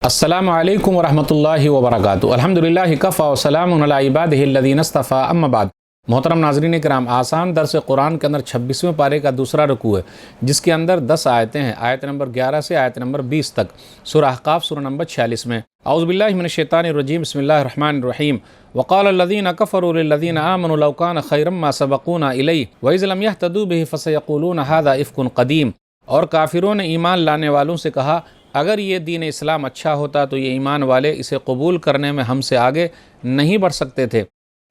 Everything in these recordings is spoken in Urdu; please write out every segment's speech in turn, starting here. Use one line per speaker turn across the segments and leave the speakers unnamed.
السلام علیکم ورحمۃ اللہ وبرکاتہ۔ الحمدللہ کفا وسلام علی عبادہ الذین اصطفیٰ، اما بعد۔ محترم ناظرین کرام، آسان درس قرآن کے اندر 26ویں پارے کا دوسرا رکوع ہے، جس کے اندر 10 آیتیں ہیں، آیت نمبر 11 سے آیت نمبر 20 تک، سورہ احقاف سورہ نمبر 46 میں۔ اعوذ باللہ من الشیطان الرجیم، بسم اللہ الرحمن الرحیم۔ وقال الذین کفروا للذین آمنوا لو کان خیرا ما سبقونا الیہ واذ لم یہتدوا بہ فسیقولون ھذا افک قدیم۔ اور کافروں نے ایمان لانے والوں سے کہا، اگر یہ دین اسلام اچھا ہوتا تو یہ ایمان والے اسے قبول کرنے میں ہم سے آگے نہیں بڑھ سکتے تھے۔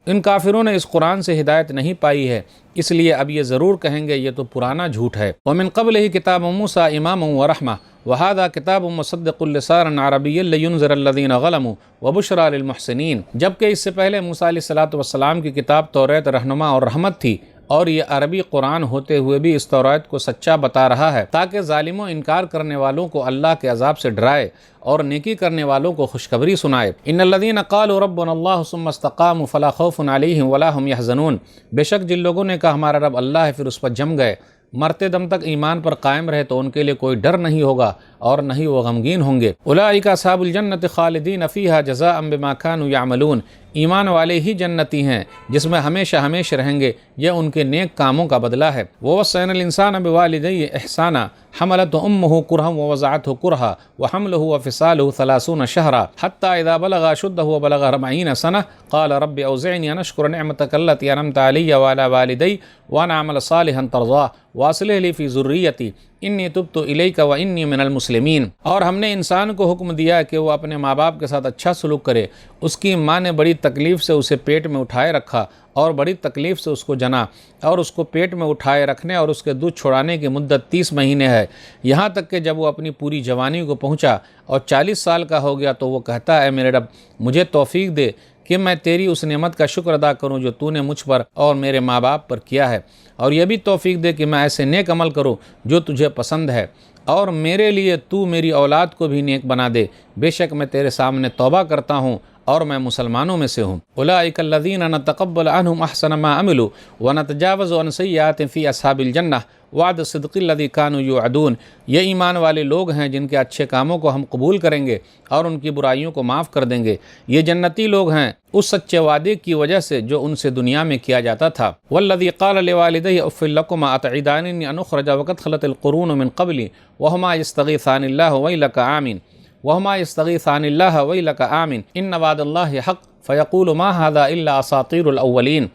ان کافروں نے اس قرآن سے ہدایت نہیں پائی ہے، اس لیے اب یہ ضرور کہیں گے یہ تو پرانا جھوٹ ہے۔ ومن قبلہ کتاب موسیٰ اماما ورحمہ وہذا کتاب مصدق لسانا عربیا لینذر الذین ظلموا وبشریٰ للمحسنین۔ جبکہ اس سے پہلے موسیٰ علیہ السلام کی کتاب توریت رہنما اور رحمت تھی، اور یہ عربی قرآن ہوتے ہوئے بھی اس توریت کو سچا بتا رہا ہے، تاکہ ظالموں انکار کرنے والوں کو اللہ کے عذاب سے ڈرائے اور نیکی کرنے والوں کو خوشخبری سنائے۔ ان الذین قالوا ربنا اللہ ثم استقاموا فلا خوف علیہم ولا هم یحزنون۔ بے شک جن لوگوں نے کہا ہمارا رب اللہ ہے، پھر اس پر جم گئے، مرتے دم تک ایمان پر قائم رہے، تو ان کے لیے کوئی ڈر نہیں ہوگا اور نہ ہی وہ غمگین ہوں گے۔ اولئک اصحاب الجنۃ خالدین فیہا جزاء بما کانوا یعملون۔ ایمان والے ہی جنتی ہیں جس میں ہمیشہ ہمیشہ رہیں گے، یہ ان کے نیک کاموں کا بدلہ ہے۔ ووصینا الانسان بوالدیہ احسانا حملته امه کرہا ووضعته کرہا وحملہ وفصالہ 30 شہرا حتی اذا بلغ اشدہ وبلغ 40 سنہ قال رب اوزعنی ان اشکر نعمتک التی انعمت علی وعلی والدی وان اعمل صالحا ترضاه واصلح لی فی ذریتی انی تبت الیک وانی من المسلمین۔ اور ہم نے انسان کو حکم دیا کہ وہ اپنے ماں باپ کے ساتھ اچھا سلوک کرے۔ اس کی ماں نے بڑی تکلیف سے اسے پیٹ میں اٹھائے رکھا اور بڑی تکلیف سے اس کو جنا، اور اس کو پیٹ میں اٹھائے رکھنے اور اس کے دودھ چھڑانے کی مدت 30 مہینے ہے، یہاں تک کہ جب وہ اپنی پوری جوانی کو پہنچا اور 40 سال کا ہو گیا تو وہ کہتا ہے، میرے رب مجھے توفیق دے کہ میں تیری اس نعمت کا شکر ادا کروں جو تو نے مجھ پر اور میرے ماں باپ پر کیا ہے، اور یہ بھی توفیق دے کہ میں ایسے نیک عمل کروں جو تجھے پسند ہے، اور میرے لیے تو میری اولاد کو بھی نیک بنا دے، بے شک میں تیرے سامنے توبہ کرتا ہوں اور میں مسلمانوں میں سے ہوں۔ اولئک الذین نتقبل عنہم احسن ما عملوا ونتجاوز عن سیئات فی اصحاب الجنہ وعد الصدق الذی کانوا یوعدون۔ یہ ایمان والے لوگ ہیں جن کے اچھے کاموں کو ہم قبول کریں گے اور ان کی برائیوں کو معاف کر دیں گے، یہ جنتی لوگ ہیں اس سچے وعدے کی وجہ سے جو ان سے دنیا میں کیا جاتا تھا۔ والذی قال لوالدیہ اف لکما اتعداننی ان اخرج وقد خلت القرون من قبلی وہما یستغیثان اللہ ویلک آمین وہما یستغیثان اللہ ویلک آمین ان وعد اللہ حق فیقول ما ھذا الا اساطیر الاولین۔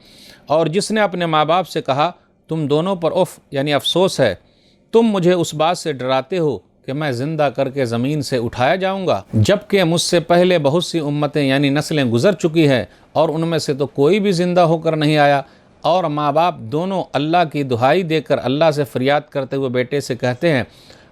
اور جس نے اپنے ماں باپ سے کہا، تم دونوں پر اف یعنی افسوس ہے، تم مجھے اس بات سے ڈراتے ہو کہ میں زندہ کر کے زمین سے اٹھایا جاؤں گا، جبکہ مجھ سے پہلے بہت سی امتیں یعنی نسلیں گزر چکی ہیں اور ان میں سے تو کوئی بھی زندہ ہو کر نہیں آیا۔ اور ماں باپ دونوں اللہ کی دہائی دے کر اللہ سے فریاد کرتے ہوئے بیٹے سے کہتے ہیں،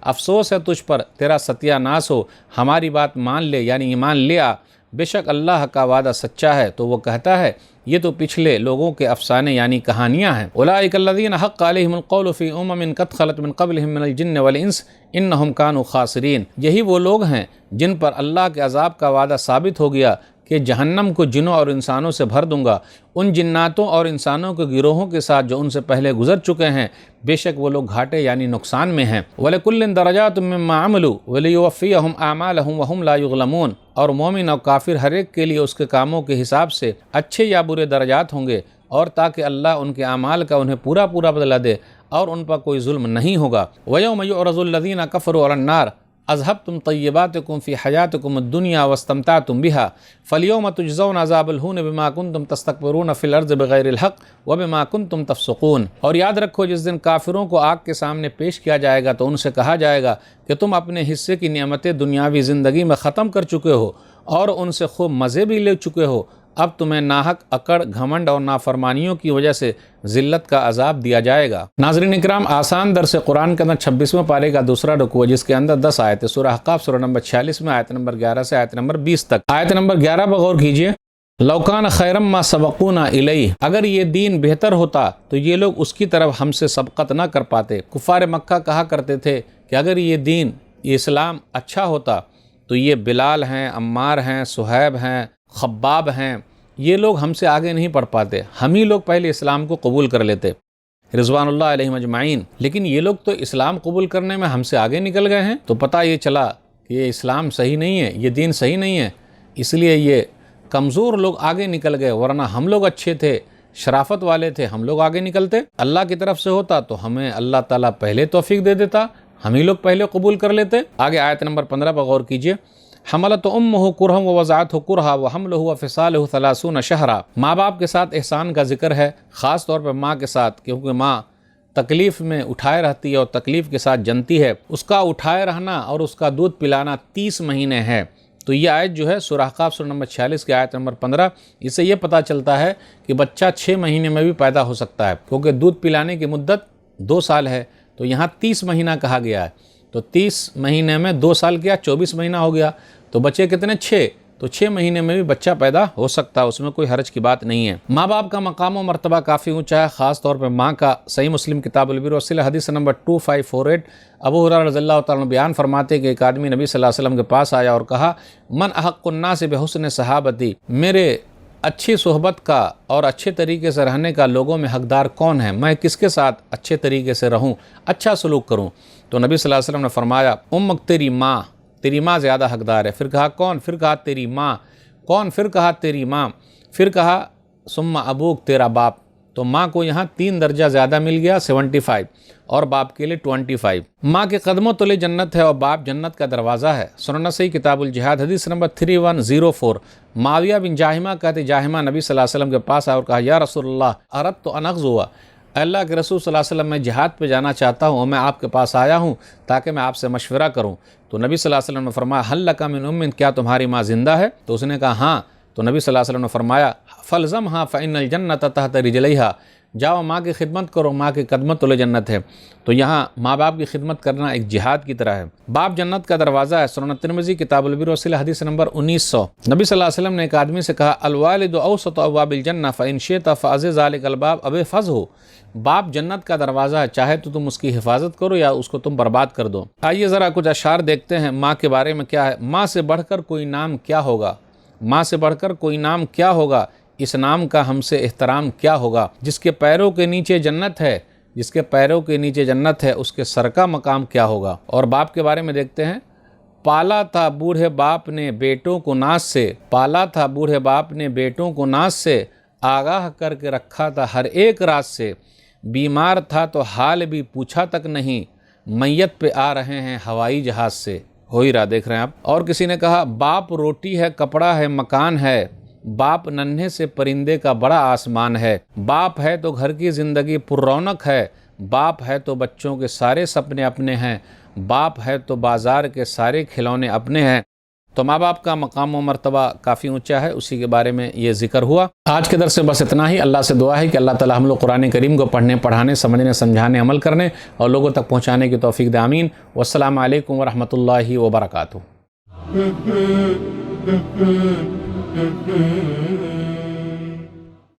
افسوس ہے تجھ پر، تیرا ستیہ ناس ہو، ہماری بات مان لے یعنی ایمان لے آ، بے شک اللہ کا وعدہ سچا ہے۔ تو وہ کہتا ہے، یہ تو پچھلے لوگوں کے افسانے یعنی کہانیاں ہیں۔ اولئک الذین حق علیہم القول فی امم قد خلت من قبلہم من الجن والانس انہم کانوا خاسرین۔ یہی وہ لوگ ہیں جن پر اللہ کے عذاب کا وعدہ ثابت ہو گیا کہ جہنم کو جنوں اور انسانوں سے بھر دوں گا، ان جناتوں اور انسانوں کے گروہوں کے ساتھ جو ان سے پہلے گزر چکے ہیں، بے شک وہ لوگ گھاٹے یعنی نقصان میں ہیں۔ وَلِكُلٍّ دَرَجَاتٌ مِّمَّا عَمِلُوا وَلِيُوَفِّيَهُمْ أَعْمَالَهُمْ وَهُمْ لَا يُظْلَمُونَ۔ اور مومن اور کافر ہر ایک کے لیے اس کے کاموں کے حساب سے اچھے یا برے درجات ہوں گے، اور تاکہ اللہ ان کے اعمال کا انہیں پورا بدلہ دے اور ان پر کوئی ظلم نہیں ہوگا۔ وَيَوْمَ يُعْرَضُ الَّذِينَ كَفَرُوا عَلَى النَّارِ اذهبتم طیباتکم فی حیاتکم الدنیا واستمتعتم بها فالیوم تجزون عذاب الہون بما کنتم تستکبرون فی الارض بغیر الحق وبما کنتم تفسقون۔ اور یاد رکھو جس دن کافروں کو آگ کے سامنے پیش کیا جائے گا تو ان سے کہا جائے گا کہ تم اپنے حصے کی نعمتیں دنیاوی زندگی میں ختم کر چکے ہو اور ان سے خوب مزے بھی لے چکے ہو، اب تمہیں ناحق اکڑ، گھمنڈ اور نافرمانیوں کی وجہ سے ذلت کا عذاب دیا جائے گا۔ ناظرین اکرام، آسان درس قرآن کے اندر 26ویں پارے کا دوسرا رکوع ہے، جس کے اندر 10 آیتیں، سورہ احقاف سورہ نمبر 46 میں آیت نمبر 11 سے آیت نمبر 20 تک۔ آیت نمبر 11 پر غور کیجئے، لو کان خیرا ما سبقونا الیہ۔ اگر یہ دین بہتر ہوتا تو یہ لوگ اس کی طرف ہم سے سبقت نہ کر پاتے۔ کفار مکہ کہا کرتے تھے کہ اگر یہ دین، یہ اسلام اچھا ہوتا تو یہ بلال ہیں، عمار ہیں، صہیب ہیں، خباب ہیں، یہ لوگ ہم سے آگے نہیں پڑھ پاتے، ہم ہی لوگ پہلے اسلام کو قبول کر لیتے رضوان اللہ علیہم اجمعین، لیکن یہ لوگ تو اسلام قبول کرنے میں ہم سے آگے نکل گئے ہیں۔ تو پتہ یہ چلا کہ یہ اسلام صحیح نہیں ہے، یہ دین صحیح نہیں ہے، اس لیے یہ کمزور لوگ آگے نکل گئے، ورنہ ہم لوگ اچھے تھے، شرافت والے تھے، ہم لوگ آگے نکلتے۔ اللہ کی طرف سے ہوتا تو ہمیں اللہ تعالیٰ پہلے توفیق دے دیتا، ہم ہی لوگ پہلے قبول کر لیتے۔ آگے آیت نمبر 15 پر غور کیجئے، حملت امہ کرہا ووضعتہ کرہا وحملہ وفصالہ 30 شہرا۔ ماں باپ کے ساتھ احسان کا ذکر ہے، خاص طور پر ماں کے ساتھ، کیونکہ ماں تکلیف میں اٹھائے رہتی ہے اور تکلیف کے ساتھ جنتی ہے۔ اس کا اٹھائے رہنا اور اس کا دودھ پلانا 30 مہینے ہے۔ تو یہ آیت جو ہے سورہ احقاف سورہ نمبر 46 کی آیت نمبر 15، اس سے یہ پتہ چلتا ہے کہ بچہ 6 مہینے میں بھی پیدا ہو سکتا ہے، کیونکہ دودھ پلانے کی مدت 2 سال ہے، تو یہاں 30 مہینہ کہا گیا ہے۔ تو 30 مہینے میں 2 سال کیا 24 مہینہ ہو گیا، تو بچے کتنے 6، تو 6 مہینے میں بھی بچہ پیدا ہو سکتا ہے، اس میں کوئی حرج کی بات نہیں ہے۔ ماں باپ کا مقام و مرتبہ کافی اونچا ہے، خاص طور پہ ماں کا۔ صحیح مسلم کتاب البر والصلہ حدیث نمبر 2548، ابو ہریرہ رضی اللہ تعالیٰ عنہ بیان فرماتے کہ ایک آدمی نبی صلی اللہ علیہ وسلم کے پاس آیا اور کہا، من احق الناس بحسن صحابتی، میرے اچھی صحبت کا اور اچھے طریقے سے رہنے کا لوگوں میں حقدار کون ہے؟ میں کس کے ساتھ اچھے طریقے سے رہوں، اچھا سلوک کروں؟ تو نبی صلی اللہ علیہ وسلم نے فرمایا، امک تیری ماں، تیری ماں زیادہ حقدار ہے۔ پھر کہا کون؟ پھر کہا تیری ماں۔ کون؟ پھر کہا تیری ماں۔ پھر کہا ثم ابوک، تیرا باپ۔ تو ماں کو یہاں 3 درجہ زیادہ مل گیا 75، اور باپ کے لیے 25۔ ماں کے قدموں تلے جنت ہے اور باپ جنت کا دروازہ ہے۔ سنن نسائی کتاب الجہاد حدیث نمبر 3104، معاویہ بن جاہمہ کہتے جاہمہ نبی صلی اللہ علیہ وسلم کے پاس آیا اور کہا، یا رسول اللہ اردت ان اغزو، اللہ کے رسول صلی اللہ علیہ وسلم میں جہاد پہ جانا چاہتا ہوں اور میں آپ کے پاس آیا ہوں تاکہ میں آپ سے مشورہ کروں۔ تو نبی صلی اللہ علیہ وسلم نے فرمایا، حل لک من ام، کیا تمہاری ماں زندہ ہے؟ تو اس نے کہا ہاں۔ تو نبی صلی اللہ علیہ وسلم نے فرمایا، فالزمھا فإن الجنۃ تحت رجلیھا، جاؤ ماں کی خدمت کرو، ماں کے قدموں تلے جنت ہے۔ تو یہاں ماں باپ کی خدمت کرنا ایک جہاد کی طرح ہے۔ باپ جنت کا دروازہ ہے۔ سنن ترمذی کتاب البر والصلہ حدیث نمبر 1900، نبی صلی اللہ علیہ وسلم نے ایک آدمی سے کہا، الوالد اوسط ابواب الجنہ فإن شئت فأعز ذلک الباب او احفظہ، باپ جنت کا دروازہ ہے، چاہے تو تم اس کی حفاظت کرو یا اس کو تم برباد کر دو۔ آئیے ذرا کچھ اشعار دیکھتے ہیں ماں کے بارے میں کیا ہے۔ ماں سے بڑھ کر کوئی نام کیا ہوگا، ماں سے بڑھ کر کوئی نام کیا ہوگا، اس نام کا ہم سے احترام کیا ہوگا۔ جس کے پیروں کے نیچے جنت ہے، جس کے پیروں کے نیچے جنت ہے، اس کے سر کا مقام کیا ہوگا۔ اور باپ کے بارے میں دیکھتے ہیں، پالا تھا بوڑھے باپ نے بیٹوں کو ناز سے، پالا تھا بوڑھے باپ نے بیٹوں کو ناز سے، آگاہ کر کے رکھا تھا ہر ایک راز سے، بیمار تھا تو حال بھی پوچھا تک نہیں، میت پہ آ رہے ہیں ہوائی جہاز سے۔ ہو ہی رہا، دیکھ رہے ہیں آپ۔ اور کسی نے کہا، باپ روٹی ہے، کپڑا ہے، مکان ہے، باپ ننھے سے پرندے کا بڑا آسمان ہے، باپ ہے تو گھر کی زندگی پر رونق ہے، باپ ہے تو بچوں کے سارے سپنے اپنے ہیں، باپ ہے تو بازار کے سارے کھلونے اپنے ہیں۔ تو ماں باپ کا مقام و مرتبہ کافی اونچا ہے، اسی کے بارے میں یہ ذکر ہوا۔ آج کے درس سے بس اتنا ہی۔ اللہ سے دعا ہے کہ اللہ تعالی ہم لوگ قرآن کریم کو پڑھنے، پڑھانے، سمجھنے، سمجھانے، عمل کرنے اور لوگوں تک پہنچانے کی توفیق دے، آمین۔ والسلام علیکم ورحمۃ اللہ وبرکاتہ۔